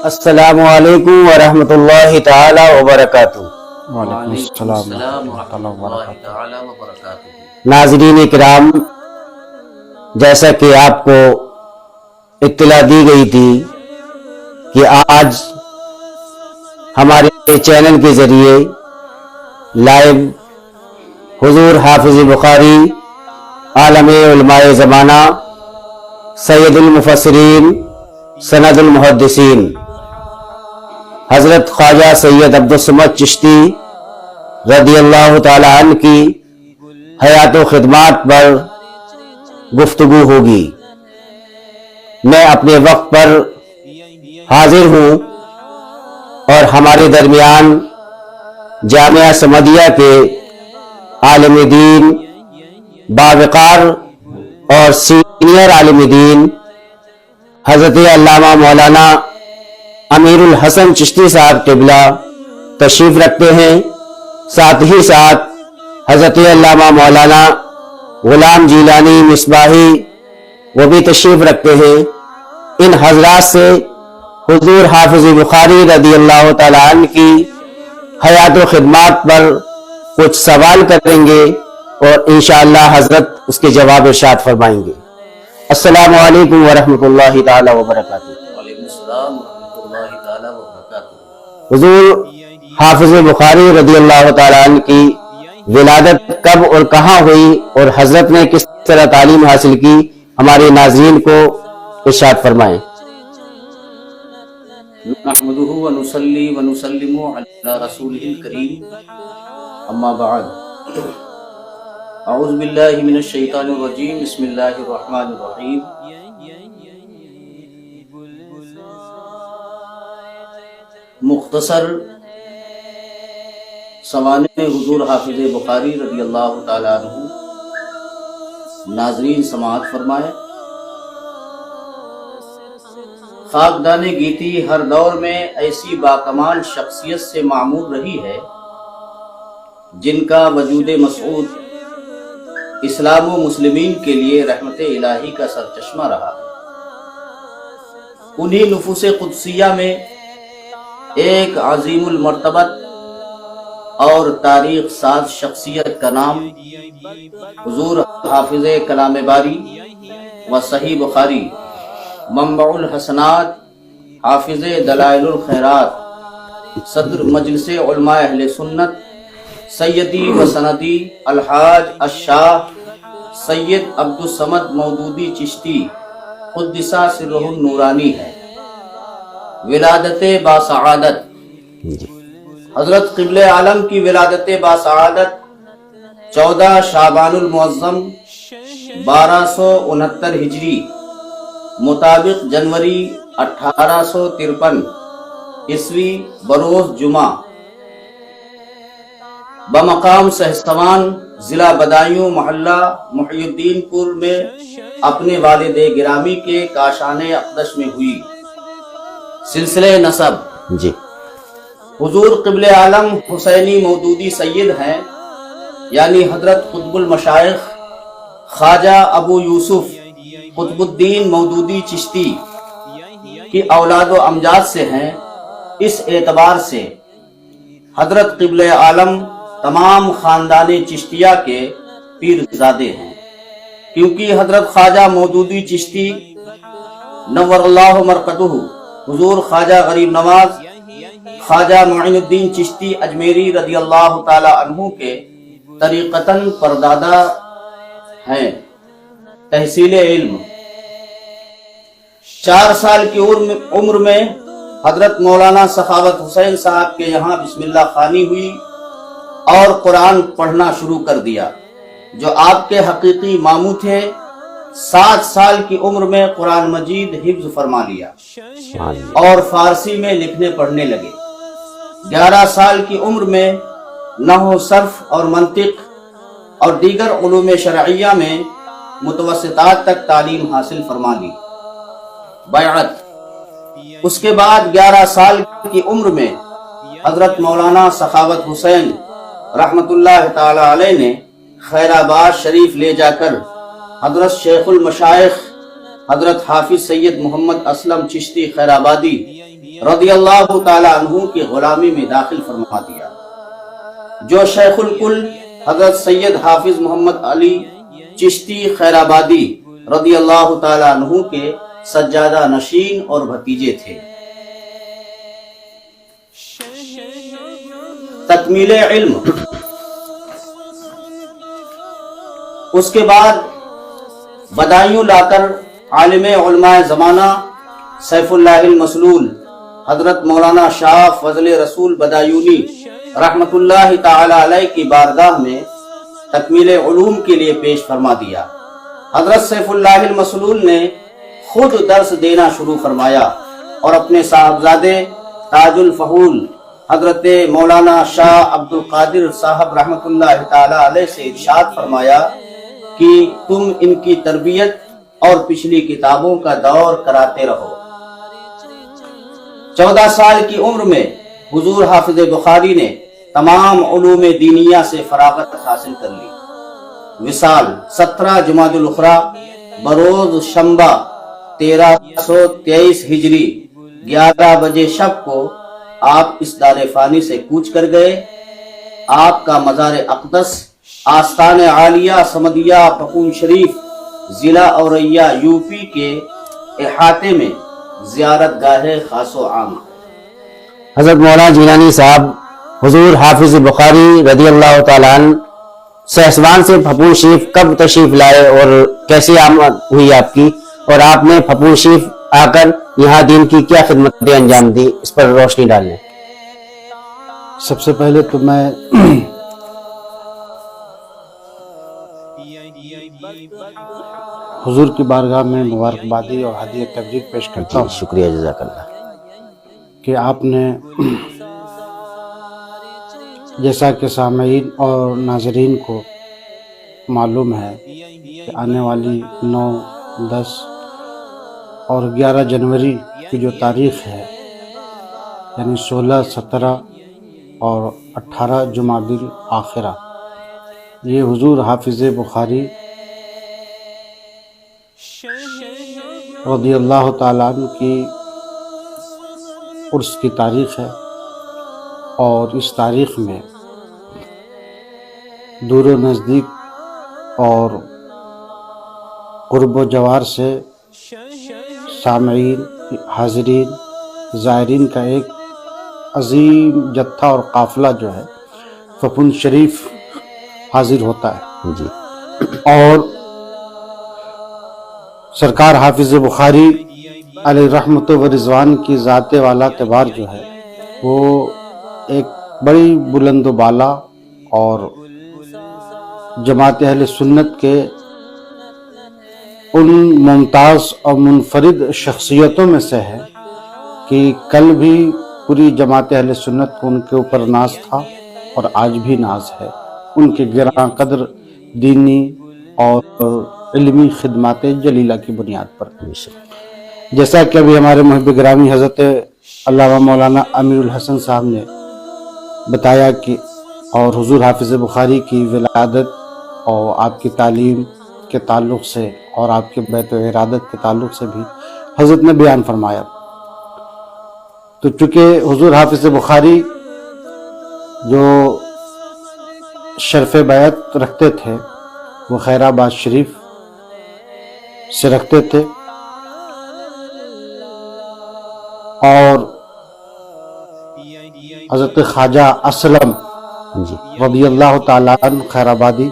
السلام علیکم ورحمۃ اللہ تعالی وبرکاتہ۔ وعلیکم السلام ورحمۃ اللہ وبرکاتہ۔ ناظرین کرام، جیسا کہ آپ کو اطلاع دی گئی تھی کہ آج ہمارے چینل کے ذریعے لائیو حضور حافظ بخاری عالم علماء زمانہ سید المفسرین سند المحدثین حضرت خواجہ سید عبدالصمد چشتی رضی اللہ تعالی عنہ کی حیات و خدمات پر گفتگو ہوگی۔ میں اپنے وقت پر حاضر ہوں اور ہمارے درمیان جامعہ سمدیہ کے عالم دین باوقار اور سینئر عالم دین حضرت علامہ مولانا امیر الحسن چشتی صاحب قبلہ تشریف رکھتے ہیں، ساتھ ہی ساتھ حضرت علامہ مولانا غلام جیلانی مصباحی وہ بھی تشریف رکھتے ہیں۔ ان حضرات سے حضور حافظ بخاری رضی اللہ تعالی عنہ کی حیات و خدمات پر کچھ سوال کریں گے اور انشاءاللہ حضرت اس کے جواب ارشاد فرمائیں گے۔ السلام علیکم ورحمۃ اللہ تعالی وبرکاتہ۔ وعلیکم السلام ورحمۃ اللہ تعالی وبرکاتہ۔ حضور حافظ بخاری رضی اللہ تعالی عنہ کی ولادت کب اور کہاں ہوئی اور حضرت نے کس طرح تعلیم حاصل کی، ہمارے ناظرین کو ارشاد فرمائیں۔ نحمده ونصلي ونسلم على رسوله الكريم، اما بعد، اعوذ باللہ من الشیطان الرجیم، بسم اللہ الرحمن الرحیم۔ مختصر سوانح حضور حافظ بخاری رضی اللہ تعالی عنہ، ناظرین سماعت فرمائے۔ خاکدان گیتی ہر دور میں ایسی باکمال شخصیت سے معمور رہی ہے جن کا وجود مسعود اسلام و مسلمین کے لیے رحمت الہی کا سرچشمہ رہا ہے۔ انہی نفوس قدسیہ میں ایک عظیم المرتبت اور تاریخ ساز شخصیت کا نام حضور حافظ کلام باری و صحیح بخاری، منبع الحسنات، حافظ دلائل الخیرات، صدر مجلس علماء اہل سنت، سیدی و سندی الحاج الشاہ سید عبدالصمد مودودی چشتی قدس سرہ النورانی ہے۔ ولادت باسعادت، حضرت قبلہ عالم کی ولادت باسعادت 14 شعبان المعظم 1269 ہجری مطابق جنوری 1853 عیسوی بروز جمعہ بمقام سہستوان، ضلع بدایوں، محلہ محی الدین پور میں اپنے والد گرامی کے کاشان اقدس میں ہوئی۔ سلسلہ نسب، جی، حضور قبلہ عالم حسینی مودودی سید ہیں، یعنی حضرت قطب المشائخ خواجہ ابو یوسف قطب الدین مودودی چشتی کی اولاد و امجاد سے ہیں۔ اس اعتبار سے حضرت قبلہ عالم تمام خاندان چشتیہ کے پیرزادے ہیں، کیونکہ حضرت خواجہ مودودی چشتی نور اللہ مرقدہ، حضور خواجہ غریب نواز خواجہ معین الدین چشتی اجمیری رضی اللہ تعالی عنہ کے طریقتاً پردادا ہیں۔ تحصیل علم، 4 سال کی عمر میں حضرت مولانا سخاوت حسین صاحب کے یہاں بسم اللہ خوانی ہوئی اور قرآن پڑھنا شروع کر دیا، جو آپ کے حقیقی ماموں تھے۔ 7 سال کی عمر میں قرآن مجید حفظ فرما لیا اور فارسی میں لکھنے پڑھنے لگے۔ 11 سال کی عمر میں نحو، صرف اور منطق اور دیگر علوم شرعیہ میں متوسطات تک تعلیم حاصل فرما لی۔ بیعت، اس کے بعد 11 سال کی عمر میں حضرت مولانا سخاوت حسین رحمت اللہ تعالی علیہ نے خیر آباد شریف لے جا کر حضرت شیخ المشائخ حضرت حافظ سید محمد اسلم چشتی خیر آبادی رضی اللہ تعالی عنہ کی غلامی میں داخل فرما دیا، جو شیخ الکل حضرت سید حافظ محمد علی چشتی خیر آبادی رضی اللہ تعالی عنہ کے سجادہ نشین اور بھتیجے تھے۔ تکمیل علم، اس کے بعد بدایوں لا کر عالم علماء زمانہ سیف اللہ المسلول حضرت مولانا شاہ فضل رسول بدایونی رحمت اللہ تعالی علیہ کی بارگاہ میں تکمیل علوم کے لیے پیش فرما دیا۔ حضرت سیف اللہ المسلول نے خود درس دینا شروع فرمایا اور اپنے صاحبزادے تاج الفحول حضرت مولانا شاہ عبد القادر صاحب رحمت اللہ تعالی علیہ سے ارشاد فرمایا کہ تم ان کی تربیت اور پچھلی کتابوں کا دور کراتے رہو۔ 14 سال کی عمر میں حضور حافظ بخاری نے تمام علوم دینیہ سے فراغت حاصل کر لی۔ وصال 17 جمادی الاخری بروز شنبہ 1323 ہجری 11 بجے شب کو آپ اس دار فانی سے کوچ کر گئے۔ آپ کا مزار اقدس آستان عالیہ سمدیہ پخون شریف ضلع اوریا یو پی کے احاطے میں زیارت گاہ خاص و عام۔ حضرت مولانا جیلانی صاحب حضور حافظ بخاری رضی اللہ تعالیٰ عنہ سہسوان سے پھپور شریف کب تشریف لائے اور کیسی آمد ہوئی آپ کی، اور آپ نے پھپور شریف آ کر یہاں دین کی کیا خدمتیں انجام دی، اس پر روشنی ڈالیں۔ سب سے پہلے تو میں حضور کی بارگاہ میں مبارکبادی اور ہدیہ تبریک پیش کرتا ہوں۔ شکریہ، جزاک اللہ۔ کہ آپ نے جیسا کہ سامعین اور ناظرین کو معلوم ہے کہ آنے والی 9، 10 اور 11 جنوری کی جو تاریخ ہے، یعنی 16، 17 اور 18 جمادی الاخرہ، یہ حضور حافظ بخاری رضی اللہ تعالیٰ عنہ کی عرس کی تاریخ ہے، اور اس تاریخ میں دور و نزدیک اور قرب و جوار سے سامعین، حاضرین، زائرین کا ایک عظیم جتھا اور قافلہ جو ہے پھپھون شریف حاضر ہوتا ہے جی، اور سرکار حافظ بخاری علیہ رحمت و رضوان کی ذات والا اعتبار جو ہے وہ ایک بڑی بلند و بالا اور جماعت اہل سنت کے ان ممتاز اور منفرد شخصیتوں میں سے ہے کہ کل بھی پوری جماعت اہل سنت کو ان کے اوپر ناز تھا اور آج بھی ناز ہے، ان کے گراں قدر دینی اور علمی خدمات جلیلہ کی بنیاد پر۔ جیسا کہ ابھی ہمارے محب گرامی حضرت علامہ مولانا امیر الحسن صاحب نے بتایا کہ اور حضور حافظ بخاری کی ولادت اور آپ کی تعلیم کے تعلق سے اور آپ کے بیت و ارادت کے تعلق سے بھی حضرت نے بیان فرمایا۔ تو چونکہ حضور حافظ بخاری جو شرف بیعت رکھتے تھے وہ خیر آباد شریف سے رکھتے تھے، اور حضرت خواجہ اسلم رضی اللہ تعالیٰ عنہ خیر آبادی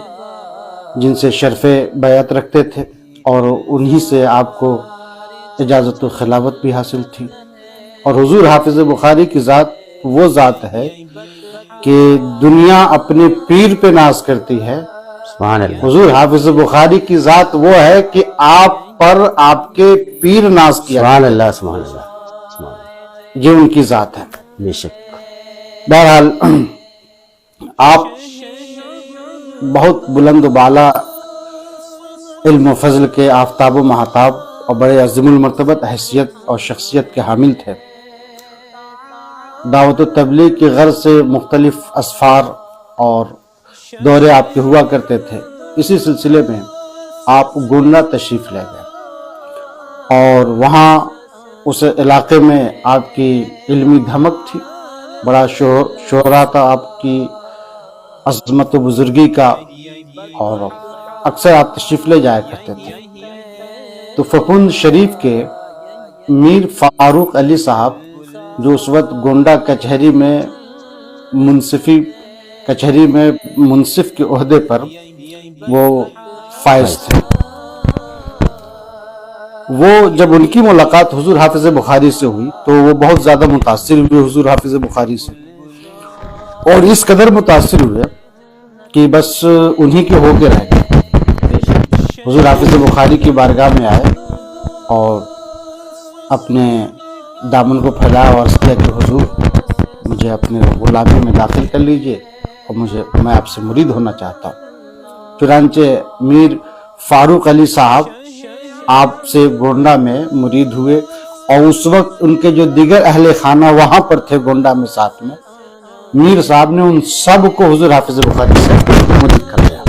جن سے شرف بیعت رکھتے تھے، اور انہی سے آپ کو اجازت و خلافت بھی حاصل تھی۔ اور حضور حافظ بخاری کی ذات وہ ذات ہے کہ دنیا اپنے پیر پہ ناز کرتی ہے، سبحان اللہ۔ حضور حافظ بخاری کی ذات وہ ہے کہ آپ پر آپ کے پیر ناز کیا، سبحان اللہ، سبحان اللہ، سبحان اللہ، یہ ان کی ذات ہے۔ بے شک۔ بہرحال آپ بہت بلند و بالا علم و فضل کے آفتاب و مہتاب اور بڑے عظیم المرتبت حیثیت اور شخصیت کے حامل تھے۔ دعوت و تبلیغ کی غرض سے مختلف اسفار اور دورے آپ کے ہوا کرتے تھے۔ اسی سلسلے میں آپ گونڈہ تشریف لے گئے، اور وہاں اس علاقے میں آپ کی علمی دھمک تھی، بڑا شہرا تھا آپ کی عظمت و بزرگی کا، اور اکثر آپ تشریف لے جایا کرتے تھے۔ تو فپوند شریف کے میر فاروق علی صاحب جو اس وقت گونڈہ کچہری میں منصف کے عہدے پر وہ فائز تھے، وہ جب ان کی ملاقات حضور حافظ بخاری سے ہوئی تو وہ بہت زیادہ متاثر ہوئے حضور حافظ بخاری سے، اور اس قدر متاثر ہوئے کہ بس انہی کے ہو کے رہ گئے۔ حضور حافظ بخاری کی بارگاہ میں آئے اور اپنے دامن کو پھیلایا اور عرض کیا کہ حضور مجھے اپنے غلامی میں داخل کر لیجئے اور میں آپ سے مرید ہونا چاہتا ہوں۔ چنانچہ میر فاروق علی صاحب آپ سے گونڈہ میں مرید ہوئے، اور اس وقت ان کے جو دیگر اہل خانہ وہاں پر تھے گونڈہ میں ساتھ میں، میر صاحب نے ان سب کو حضور حافظ بخاری سے مرید کر دیا۔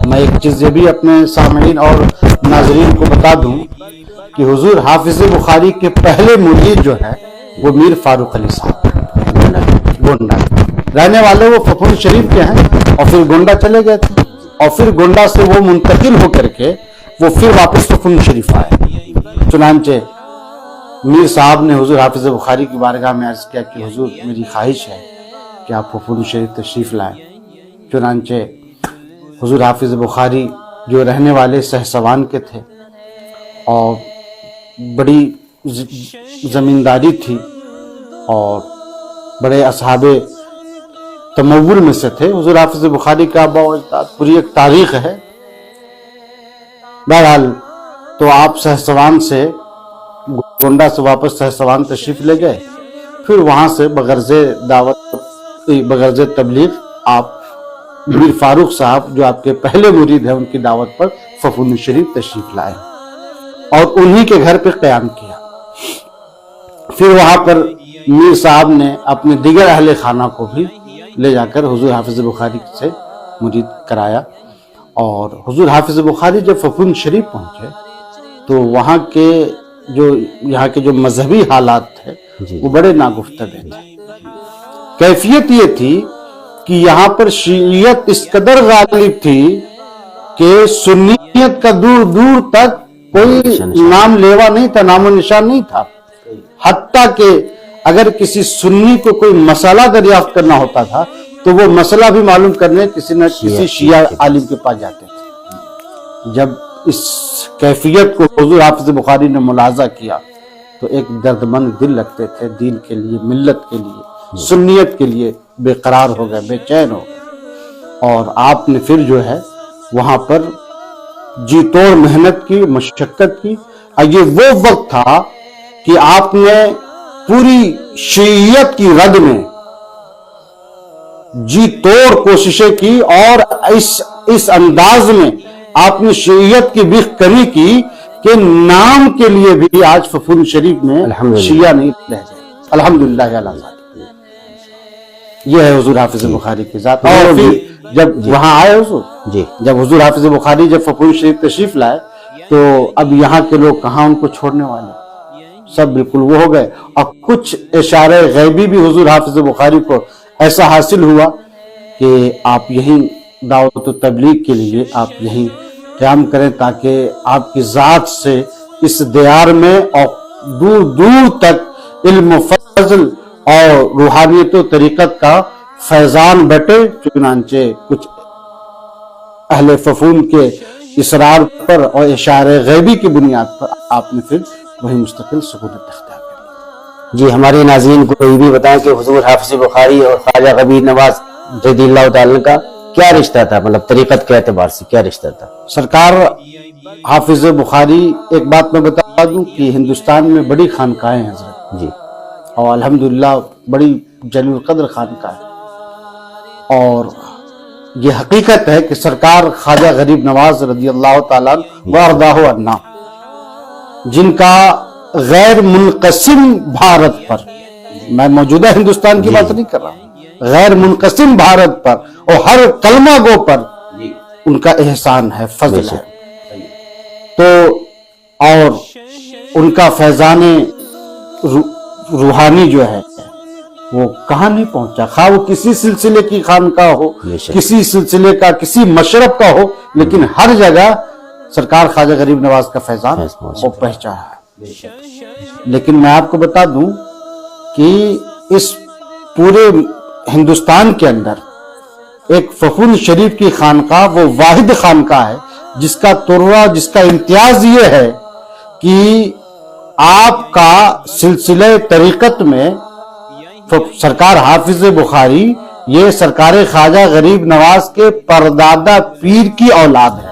میں ایک چیز یہ بھی اپنے سامعین اور ناظرین کو بتا دوں کہ حضور حافظ بخاری کے پہلے مرید جو ہے وہ میر فاروق علی صاحب گونڈہ رہنے والے، وہ فپوند شریف کے ہیں، اور پھر گونڈہ چلے گئے تھے، اور پھر گونڈہ سے وہ منتقل ہو کر کے وہ پھر واپس فپوند شریف آئے۔ چنانچہ میر صاحب نے حضور حافظ بخاری کی بارگاہ میں عرض کیا کہ حضور میری خواہش ہے کہ آپ فپوند شریف تشریف لائیں۔ چنانچہ حضور حافظ بخاری جو رہنے والے سہسوان کے تھے اور بڑی زمینداری تھی اور بڑے اصحاب تمول میں سے تھے، حضور حافظ بخاری کا پوری ایک تاریخ ہے۔ بہرحال تو آپ سہسوان سے گونڈہ سے واپس سہسوان تشریف لے گئے، پھر وہاں سے بغرض تبلیغ آپ میر فاروق صاحب جو آپ کے پہلے مرید ہیں ان کی دعوت پر فپوند شریف تشریف لائے اور انہی کے گھر پہ قیام کیا۔ پھر وہاں پر میر صاحب نے اپنے دیگر اہل خانہ کو بھی لے جا کر حضور حافظ بخاری سے مرید کرایا، اور حضور حافظ بخاری جب فپوند شریف پہنچے تو وہاں کے جو مذہبی حالات تھے وہ بڑے ناگفتگو تھے۔ کیفیت یہ تھی کہ یہاں پر شیعیت اس قدر غالب تھی کہ سنیت کا دور دور تک کوئی نام لیوا نہیں تھا، نام و نشان نہیں تھا، حتیٰ کہ اگر کسی سنی کو کوئی مسئلہ دریافت کرنا ہوتا تھا تو وہ مسئلہ بھی معلوم کرنے کسی نہ کسی شیعہ عالم کے پاس جاتے تھے۔ جب اس کیفیت کو حضور حافظ بخاری نے ملاحظہ کیا تو ایک دردمند دل رکھتے تھے، دین کے لیے، ملت کے لیے، سنیت کے لیے بے قرار ہو گئے، بے چین ہو گئے، اور آپ نے پھر جو ہے وہاں پر جی توڑ محنت کی، مشقت کی، اور یہ وہ وقت تھا کہ آپ نے پوری شیعیت کی رد میں جی توڑ کوششیں کی، اور اس انداز میں آپ نے شیعیت کی بخ کمی کی کہ نام کے لیے بھی آج فپوند شریف میں شیعہ نہیں رہ گئے۔ الحمدللہ علی ذالک۔ یہ ہے حضور حافظ بخاری کی ذات۔ اور پھر جب وہاں آئے حضور، جب حضور حافظ بخاری جب فپوند شریف تشریف لائے تو اب یہاں کے لوگ کہاں ان کو چھوڑنے والے، سب بالکل وہ ہو گئے، اور کچھ اشارے غیبی بھی حضور حافظ بخاری کو ایسا حاصل ہوا کہ آپ یہیں دعوت و تبلیغ کے لیے آپ یہیں قیام کریں تاکہ آپ کی ذات سے اس دیار میں اور دور دور تک علم و فضل اور روحانیت و طریقت کا فیضان بٹے۔ چنانچہ کچھ اہل فپوند کے اصرار پر اور اشارے غیبی کی بنیاد پر آپ نے پھر وہی مستقل سکونت اختیار کر۔ جی ہمارے ناظرین کو یہ بھی بتائیں کہ حضور حافظ بخاری اور خواجہ غبیر نواز رضی اللہ تعالیٰ کا کیا رشتہ تھا، مطلب طریقت کے اعتبار سے کیا رشتہ تھا؟ سرکار حافظ بخاری، ایک بات میں بتا دوں کہ ہندوستان میں بڑی خانقاہیں ہیں حضرت جی، اور الحمدللہ بڑی جلیل القدر خانقاہ ہے، اور یہ حقیقت ہے کہ سرکار خواجہ غریب نواز رضی اللہ تعالیٰ وارضاہ عنا، جن کا غیر منقسم بھارت پر، میں موجودہ ہندوستان کی بات نہیں کر رہا ہوں، غیر منقسم بھارت پر اور ہر کلمہ گو پر ان کا احسان ہے، فضل ہے۔ تو اور ان کا فیضان روحانی جو ہے وہ کہاں نہیں پہنچا، خواہ وہ کسی سلسلے کی خانقاہ ہو، کسی سلسلے کا کسی مشرب کا ہو، لیکن ہر جگہ سرکار خواجہ غریب نواز کا فیضان وہ پہنچا ہے۔ لیکن میں آپ کو بتا دوں کہ اس پورے ہندوستان کے اندر ایک فخون شریف کی خانقاہ وہ واحد خانقاہ ہے جس کا ترہ، جس کا امتیاز یہ ہے کہ آپ کا سلسلہ طریقت میں سرکار حافظ بخاری یہ سرکار خواجہ غریب نواز کے پردادا پیر کی اولاد ہے،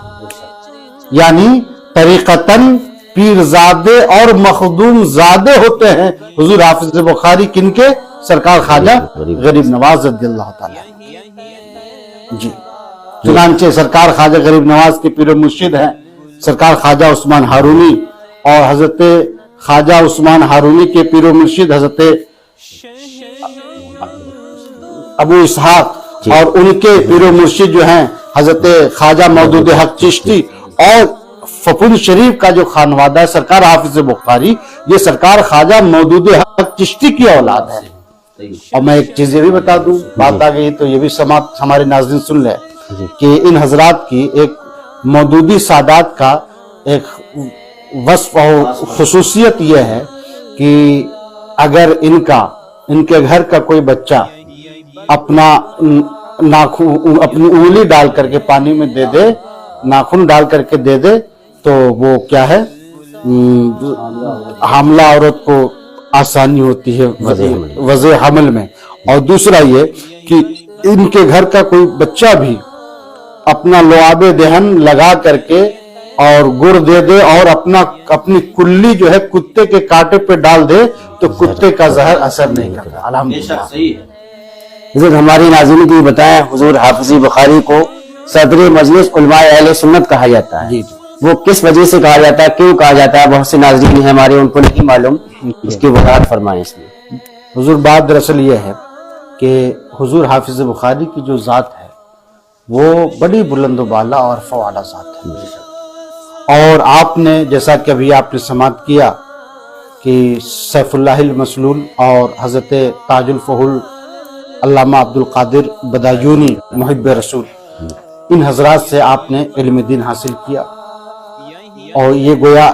یعنی طریقتاً پیرزادے اور مخدوم زادے ہوتے ہیں حضور حافظ بخاری، کن کے؟ سرکار خواجہ غریب نواز رضی اللہ تعالی جی۔ چنانچہ سرکار خواجہ غریب نواز کے پیر و مرشد ہیں سرکار خواجہ عثمان ہارونی، اور حضرت خواجہ عثمان ہارونی کے پیر و مرشد حضرت ابو اسحاق، اور ان کے پیر و مرشد جو ہیں حضرت خواجہ مودود حق چشتی، اور فخون شریف کا جو خانوادہ ہے سرکار حافظ بخاری یہ سرکار خواجہ مودود حق چشتی کی اولاد ہے۔ اور میں ایک چیز یہ بھی بتا دوں، بات آ گئی تو یہ بھی سماعت ہمارے ناظرین سن لیں کہ ان حضرات کی ایک مودودی سادات کا ایک وصف اور خصوصیت یہ ہے کہ اگر ان کے گھر کا کوئی بچہ اپنا اپنی انگلی ڈال کر کے پانی میں دے دے، ناخن ڈال کر کے دے دے، تو وہ کیا ہے، حاملہ عورت کو آسانی ہوتی ہے وضع حمل میں۔ اور دوسرا یہ کہ ان کے گھر کا کوئی بچہ بھی اپنا لعاب دہن لگا کر کے اور گڑ دے دے اور اپنی کلی جو ہے کتے کے کانٹے پہ ڈال دے تو کتے کا زہر اثر نہیں کرتا۔ الحمدللہ صحیح ہے۔ حضرت ہماری ناظرین کو بتایا حضور حافظ بخاری کو صدر مجلس علماء اہل سنت کہا جاتا ہے، وہ کس وجہ سے کہا جاتا ہے، کیوں کہا جاتا ہے؟ بہت سے ناظرین ہیں ہمارے، ان کو نہیں معلوم، اس کی وضاحت فرمائیں اس میں۔ حضور بات دراصل یہ ہے کہ حضور حافظ بخاری کی جو ذات ہے وہ بڑی بلند و بالا اور فعال ذات ہے، اور آپ نے جیسا کہ ابھی آپ نے سماعت کیا کہ سیف اللہ المسلول اور حضرت تاج الفہول علامہ عبد القادر بدایونی محب رسول، ان حضرات سے آپ نے علم دین حاصل کیا، اور یہ گویا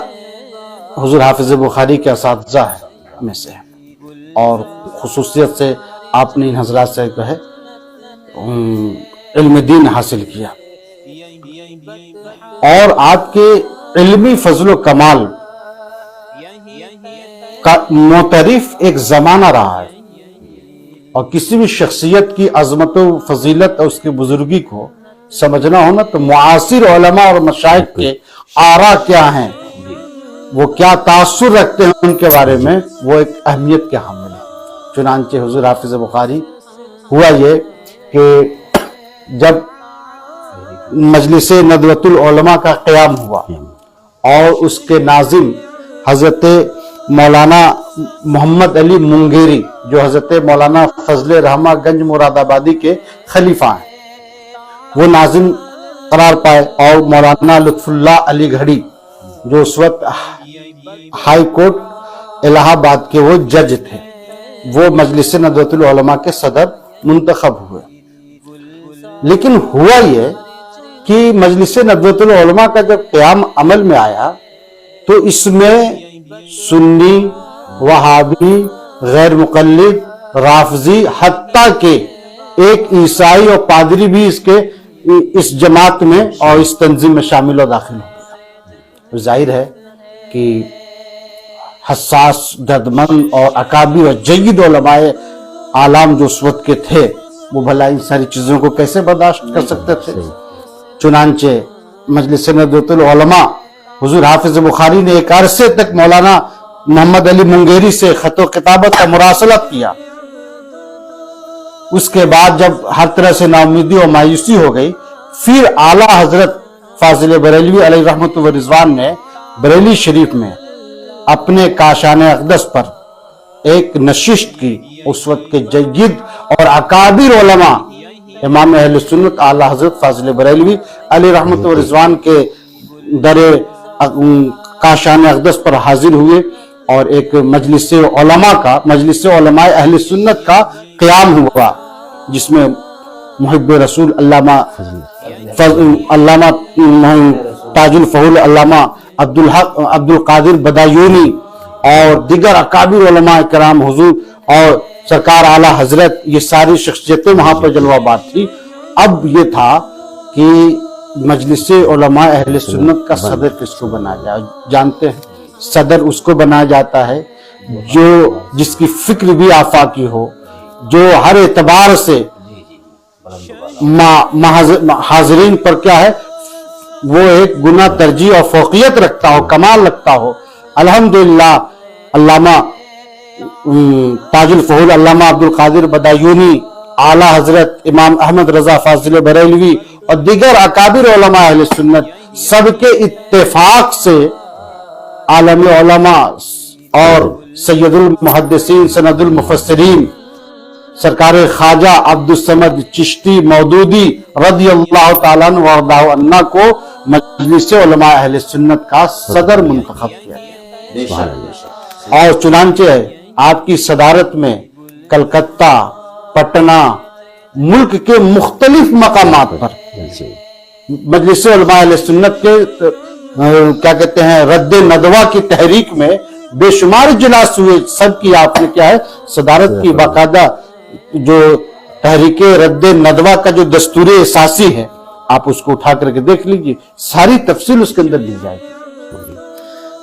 حضور حافظ بخاری کے اساتذہ میں سے ہے، اور خصوصیت سے آپ نے ان حضرات سے جو ہے علم دین حاصل کیا، اور آپ کے علمی فضل و کمال کا معترف ایک زمانہ رہا ہے، اور کسی بھی شخصیت کی عظمت و فضیلت اور اس کی بزرگی کو سمجھنا ہونا تو معاصر علماء اور مشائخ کے آراء کیا ہیں، وہ کیا تاثر رکھتے ہیں ان کے بارے میں، وہ ایک اہمیت کے حامل ہے۔ چنانچہ حضور حافظ بخاری ہوا یہ کہ جب مجلس ندوۃ العلماء کا قیام ہوا اور اس کے ناظم حضرت مولانا محمد علی منگیری جو حضرت مولانا فضل رحمہ گنج مراد آبادی کے خلیفہ ہیں وہ ناظم قرار پائے، اور مولانا لطف اللہ علی گھڑی جو اس وقت ہائی کورٹ الہ آباد کے وہ جج تھے، وہ مجلس ندوۃ العلماء کے صدر منتخب ہوئے۔ لیکن ہوا یہ کہ مجلس ندوۃ العلماء کا جب قیام عمل میں آیا تو اس میں سنی، وہابی، غیر مقلد، رافضی، حتیٰ کہ ایک عیسائی اور پادری بھی اس جماعت میں اور اس تنظیم میں شامل و داخل ہو گیا۔ ظاہر ہے کہ حساس، دردمند اور اکابر اور جید علماء عالم جو اس وقت کے تھے وہ بھلا ان ساری چیزوں کو کیسے برداشت کر سکتے تھے؟ چنانچہ مجلس ندوۃ العلماء حضور حافظ بخاری نے ایک عرصے تک مولانا محمد علی منگیری سے خط و کتابت کا مراسلت کیا۔ اس کے بعد جب ہر طرح سے ناامیدی اور مایوسی ہو گئی، پھر اعلیٰ حضرت فاضل بریلوی علیہ رحمت و رضوان نے بریلی شریف میں اپنے کاشان اقدس پر ایک نشست کی۔ اس وقت کے جید اور اکابر علماء امام اہل سنت اعلیٰ حضرت فاضل بریلوی علیہ رحمت و رضوان کے در کاشان اقدس پر حاضر ہوئے اور ایک مجلس علماء اہل سنت کا قیام ہوا، جس میں محب رسول علامہ تاج الفضول علامہ عبد القادر بدایونی اور دیگر اکابر علماء کرام حضور اور سرکار اعلیٰ حضرت، یہ ساری شخصیتیں وہاں پر جلوہ بار تھی۔ اب یہ تھا کہ مجلس علماء اہل سنت کا صدر کس کو بنایا جائے؟ جانتے ہیں صدر اس کو بنایا جاتا ہے جس کی فکر بھی آفاقی ہو، جو ہر اعتبار سے حاضرین پر کیا ہے وہ ایک گنا ترجیح اور فوقیت رکھتا ہو، کمال رکھتا ہو۔ الحمدللہ علامہ تاج الفضول علامہ عبد القادر بدایونی، اعلیٰ حضرت امام احمد رضا فاضل بریلوی اور دیگر اکابر علماء اہل سنت سب کے اتفاق سے عالم علماء اور سید المحدثین سند المفسرین سرکار خواجہ عبد الصمد چشتی مودودی رضی اللہ تعالیٰ عنہ وارضہ عنہ کو مجلس علماء اہل سنت کا صدر منتخب کیا گیا، اور چنانچہ آپ کی صدارت میں کلکتہ، پٹنہ، ملک کے مختلف مقامات پر مجلس علماء اہل سنت کے کیا کہتے ہیں رد ندوہ کی تحریک میں بے شمار اجلاس ہوئے، سب کی آپ نے کیا ہے صدارت کی، باقاعدہ جو تحریک رد ندوہ کا جو دستور اساسی ہے آپ اس کو اٹھا کر کے دیکھ لیجئے، ساری تفصیل اس کے اندر دی جائے گی۔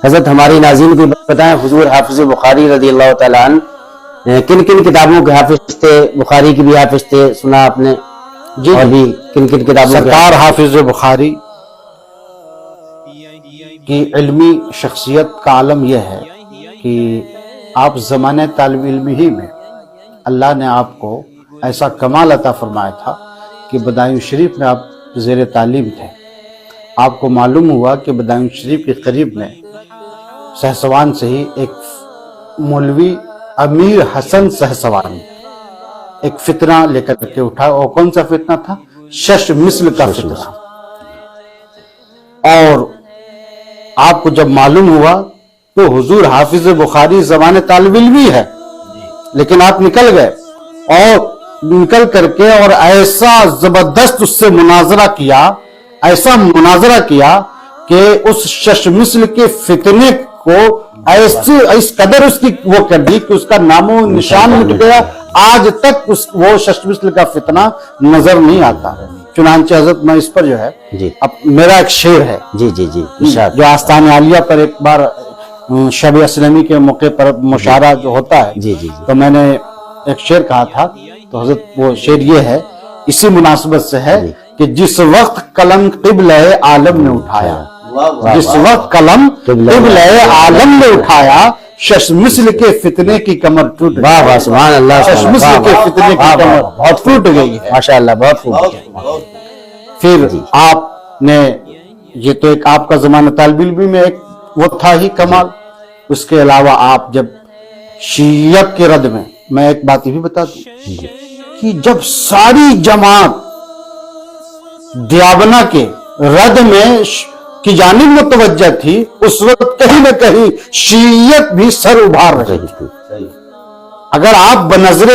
حضرت ہماری ناظرین کو بتائیں حضور حافظ بخاری رضی اللہ تعالیٰ عنہ کن کن کتابوں کے حافظ تھے؟ بخاری کی بھی حافظ تھے سنا آپ نے، اور بھی کن کن کتابوں کے؟ سرکار حافظ بخاری کی علمی شخصیت کا عالم یہ ہے کہ آپ زمانہ طالب علم ہی میں اللہ نے آپ کو ایسا کمال عطا فرمایا تھا کہ بدایوں شریف میں آپ زیر تعلیم تھے۔ آپ کو معلوم ہوا کہ بدایوں شریف کے قریب میں سہسوان سے ہی ایک مولوی امیر حسن سہسوانی ایک فتنہ لے کر کے اٹھا، اور کون سا فتنہ تھا؟ شش مثل کا فتنہ۔ اور آپ کو جب معلوم ہوا تو حضور حافظ بخاری زمانے طالب علمی ہے، لیکن آپ نکل گئے اور نکل کر کے اور ایسا زبردست اس سے مناظرہ کیا کہ اس شش مثل کے فتنے کو اس قدر اس کی وہ کر دی کہ اس کا نام و نشان مٹ گیا، آج تک وہ شش مثل کا فتنہ نظر نہیں آتا۔ چنانچہ حضرت میں اس پر جو ہے اب میرا ایک شعر ہے جو آستان عالیہ پر ایک بار شب اسلمی کے موقع پر مشاعرہ جو ہوتا ہے تو میں نے ایک شعر کہا تھا، تو حضرت وہ شعر یہ ہے، اسی مناسبت سے ہے کہ جس وقت قلم قبلہ عالم نے اٹھایا، جس وقت قلم قبلہ عالم نے اٹھایا، شش مثل کے فتنے کی کمر ٹوٹ گئی۔ سبحان اللہ، شش مثل کے فتنے کی کمر بہت ٹوٹ گئی ہے ماشاءاللہ، بہت خوب۔ پھر آپ نے یہ تو ایک آپ کا زمانہ طالب علمی میں ایک وہ تھا ہی کمال، اس کے علاوہ آپ جب شیعیت کے رد میں ایک بات یہ بھی بتا دوں کہ جب ساری جماعت دیابنا کے رد میں کی جانب متوجہ تھی، اس وقت کہیں نہ کہیں شیعیت بھی سر ابھار رہی تھی۔ اگر آپ بنظر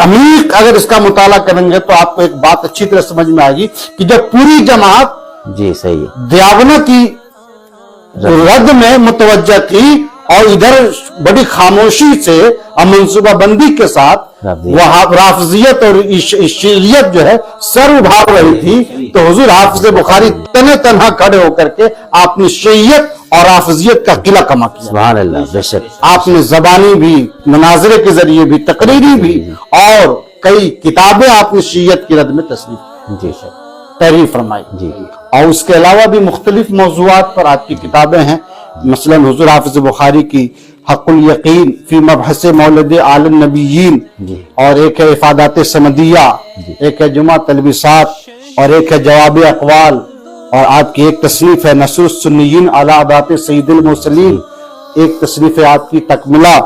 عمیق اگر اس کا مطالعہ کریں گے تو آپ کو ایک بات اچھی طرح سمجھ میں آئے گی کہ جب پوری جماعت دیابنا کی رد میں متوجہ تھی اور ادھر بڑی خاموشی سے اور منصوبہ بندی کے ساتھ وہاں رافضیت اور شیعیت جو ہے سر ابھار رہی تھی، تو حضور حافظ بخاری تنہا کھڑے ہو کر کے آپ نے شیعیت اور رافضیت کا قلعہ کما کیا۔ سبحان اللہ، بے شک آپ نے زبانی بھی، مناظرے کے ذریعے بھی، تقریری بھی، اور کئی کتابیں آپ نے شیعیت کی رد میں تحریر فرمائی۔ اور اس کے علاوہ بھی مختلف موضوعات پر آپ کی کتابیں ہیں، مثلا حضور حافظ بخاری کی حق الیقین فی مبحث مولد آل النبیین، اور ایک ہے افادات سمدیہ، ایک ہے جمعہ تلبیسات، اور ایک ہے جواب اقوال، اور آپ کی ایک تصنیف ہے نصر السنیین علی عادات سید المرسلین، ایک تصنیف ہے آپ کی تکملہ،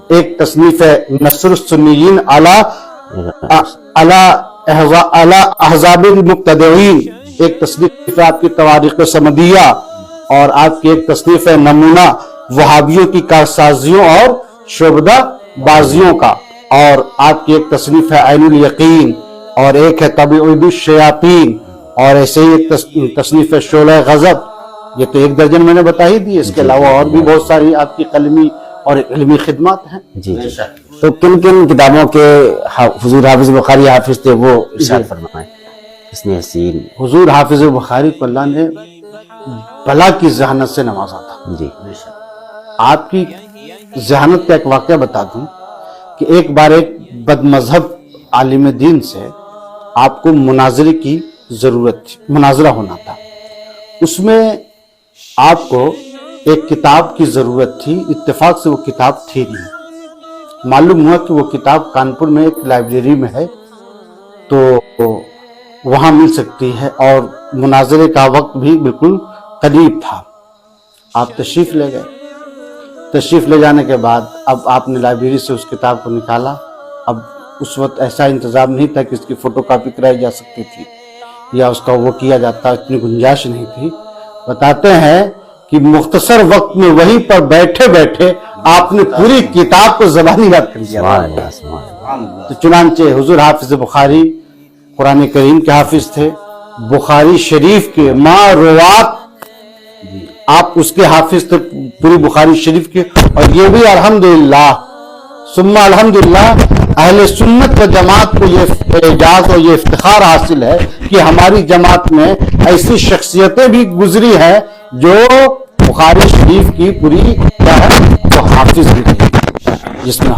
ایک تصنیف ہے نصر السنیین علی احزاب المبتدعین، ایک تصنیف ہے آپ کی تواریخ سمدیہ، اور آپ کی ایک تصنیف ہے نمونہ وہابیوں کی کارسازیوں اور شعبدہ بازیوں کا، اور آپ کی ایک تصنیف ہے عین الیقین، اور ایک ہے تبعید الشیاطین، اور ایسے ہی ایک تصنیف ہے شعلہ غضب. یہ تو ایک درجن میں نے بتا ہی دی، اس کے علاوہ اور بھی بہت ساری آپ کی قلمی اور علمی خدمات ہیں. جی تو کن کن کتابوں کے حضور حافظ بخاری حافظ تھے وہ ارشاد فرمائیں. اس نے حسین حضور حافظ بخاری کو اللہ نے بلا کی ذہانت سے نوازا تھا. جی آپ کی ذہانت کا ایک واقعہ بتا دوں کہ ایک بار ایک بد مذہب عالم دین سے آپ کو مناظرے کی ضرورت تھی، مناظرہ ہونا تھا. اس میں آپ کو ایک کتاب کی ضرورت تھی، اتفاق سے وہ کتاب تھی نہیں. معلوم ہوا کہ وہ کتاب کانپور میں ایک لائبریری میں ہے تو وہاں مل سکتی ہے، اور مناظرے کا وقت بھی بالکل قریب تھا. آپ تشریف لے گئے. تشریف لے جانے کے بعد اب آپ نے لائبریری سے اس کتاب کو نکالا. اب اس وقت ایسا انتظام نہیں تھا کہ اس کی فوٹو کاپی کرائی جا سکتی تھی یا اس کا وہ کیا جاتا، اتنی گنجائش نہیں تھی. بتاتے ہیں کہ مختصر وقت میں وہیں پر بیٹھے بیٹھے آپ نے پوری کتاب کو زبانی یاد کر دیا. سبحان اللہ سبحان اللہ. تو چنانچہ حضور حافظ بخاری قرآن کریم کے حافظ تھے، بخاری شریف کے ما روات آپ اس کے حافظ تھے، پوری بخاری شریف کے. اور یہ بھی الحمدللہ ثم الحمدللہ اہل سنت و جماعت کو یہ اعزاز اور یہ افتخار حاصل ہے کہ ہماری جماعت میں ایسی شخصیتیں بھی گزری ہیں جو بخاری شریف کی پوری کیا ہے وہ حافظ بھی تھی، جس میں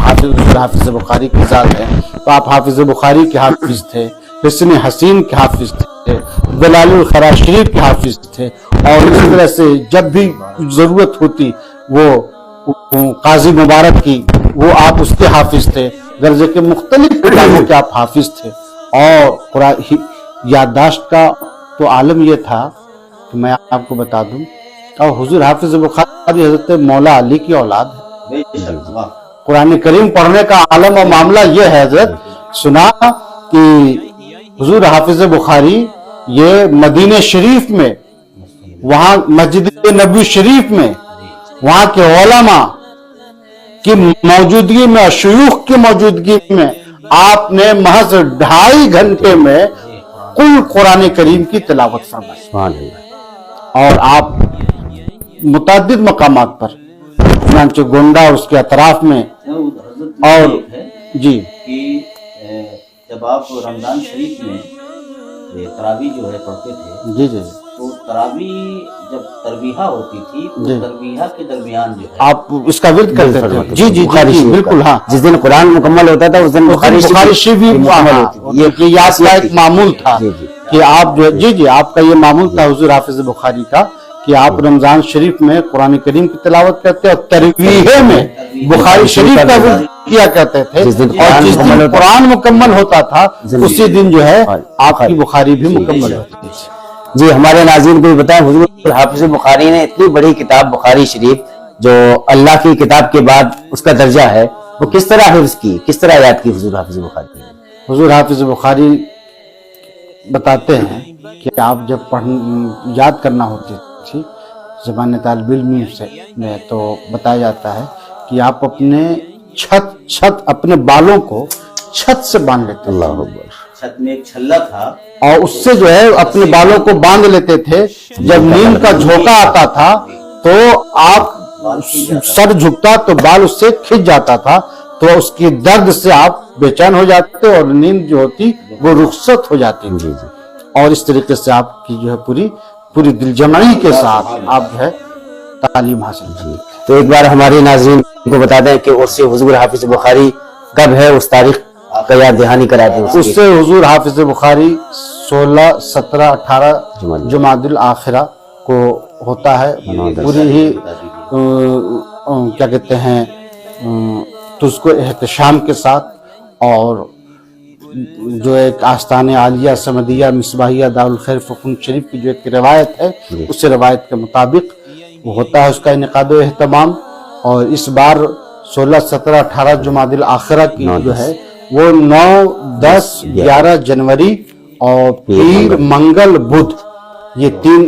حافظ بخاری کی ذات ہے. تو آپ حافظ بخاری کے حافظ تھے، حسن حسین کے حافظ تھے، دلال الخرا شریف کے حافظ تھے، اور اس طرح سے جب بھی ضرورت ہوتی وہ قاضی مبارک کی وہ آپ اس کے حافظ تھے. درجے کے مختلف کتابوں کے آپ حافظ تھے. اور قرآن یادداشت کا تو عالم یہ تھا کہ میں آپ کو بتا دوں، اور حضور حافظ بخاری حضرت مولا علی کی اولاد ہے. قرآن کریم پڑھنے کا عالم و معاملہ یہ ہے، حضرت سنا کہ حضور حافظ بخاری یہ مدینہ شریف میں، وہاں مسجد نبوی شریف میں وہاں کے علماء کی موجودگی میں، شیوخ کی موجودگی میں آپ نے محض 2.5 گھنٹے میں کل قرآن کریم کی تلاوت فرمائی. سبحان اللہ. اور آپ متعدد مقامات پر چنانچہ گونڈا اور اس کے اطراف میں، اور جی کہ جب آپ رمضان شریف میں تراویح جو ہے پڑھتے تھے جی جی تو تراویح جب تربیحہ ہوتی تھی تو جی. تربیحہ کے درمیان جو ہے آپ اس کا ورد کرتے تھے. جی جی بخاری جی شریف بالکل. کا. ہاں جس دن قرآن مکمل ہوتا تھا اس دن بخاری شریف بھی مکمل ہوتی. یہ یاد کا ایک معمول تھا جی جی. کہ آپ جو جی جی آپ کا یہ معمول تھا حضور حافظ بخاری کا کہ آپ رمضان شریف میں قرآن کریم کی تلاوت کرتے اور تربیح میں بخاری شریف کا ورد کیا کرتے تھے. جس دن اور جس دن قرآن مکمل ہوتا تھا اسی دن جو ہے آپ کی بخاری بھی مکمل ہوتی تھی. جی ہمارے ناظرین کو بھی بتائیں، حضور حافظ بخاری نے اتنی بڑی کتاب بخاری شریف جو اللہ کی کتاب کے بعد اس کا درجہ ہے، وہ کس طرح حفظ کی، کس طرح یاد کی حضور حافظ بخاری نے؟ حضور حافظ بخاری بتاتے ہیں کہ آپ جب یاد کرنا ہوتی تھی زبان طالب علم سے میں تو بتایا جاتا ہے کہ آپ اپنے چھت اپنے بالوں کو چھت سے باندھ لیتے تھے. اللہ اکبر. چھت میں ایک چھلا تھا اور اس سے جو ہے اپنے بالوں کو باندھ لیتے تھے. جب نیند کا جھونکا آتا تھا تو آپ سر جھکتا تو بال اس سے کھنچ جاتا تھا، تو اس کی درد سے آپ بے چین ہو جاتے اور نیند جو ہوتی وہ رخصت ہو جاتی. جی جی. اور اس طریقے سے آپ کی جو ہے پوری دل جمعی کے ساتھ آپ جو ہے تعلیم حاصل کی. تو ایک بار ہمارے ناظرین کو بتا دیں کہ عرس حضور حافظ بخاری کب ہے، اس تاریخ کا یاد دہانی کرا دیں. اس سے حضور حافظ بخاری 16، 17، 18 جمادی الاخرہ کو ہوتا ہے. پوری ہی کیا کہتے ہیں تو اس کو احتشام کے ساتھ، اور جو ایک آستان عالیہ سمدیہ مصباحیہ دارالخیر فخن شریف کی جو ایک روایت ہے اس روایت کے مطابق وہ ہوتا ہے اس کا انعقاد و اہتمام. اور اس بار 16، 17، 18 جمادی الاخرہ کی جو ہے وہ 9، 10، 11 جنوری اور پیر، منگل، بدھ، یہ 3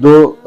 2